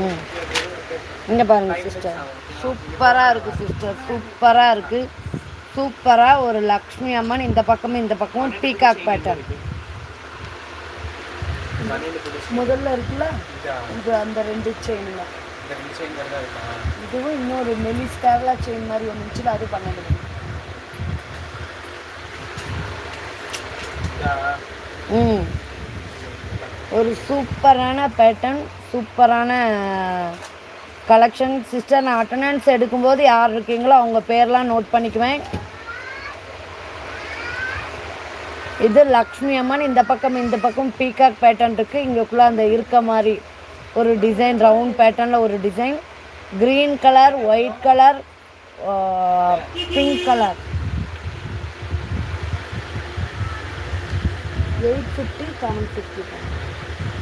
ம், இங்கே பாருங்கள் சிஸ்டர், சூப்பராக இருக்குது சிஸ்டர், சூப்பராக இருக்குது. சூப்பராக ஒரு லக்ஷ்மி அம்மன் இந்த பக்கமும் பீகாக் பேட்டர்ன் முதல்ல இருக்குல்ல, இது அந்த 2 செயினுங்க. இதுவும் இன்னொரு மெலிஸ் கேரளா செயின் மாதிரி ஒன்று இருந்துச்சு, அது 12. ம், ஒரு சூப்பரான பேட்டர்ன், சூப்பரான கலெக்ஷன் சிஸ்டர். நான் அட்டண்டன்ஸ் எடுக்கும்போது யார் இருக்கீங்களோ அவங்க பேர்லாம் நோட் பண்ணிக்குவேன். இது லக்ஷ்மி அம்மன் இந்த பக்கம் பீகாக் பேட்டர்ன் இருக்குது. இங்கேக்குள்ளே அந்த இருக்க மாதிரி ஒரு டிசைன், ரவுண்ட் பேட்டர்னில் ஒரு design, green colour, white colour, pink colour. 850 750.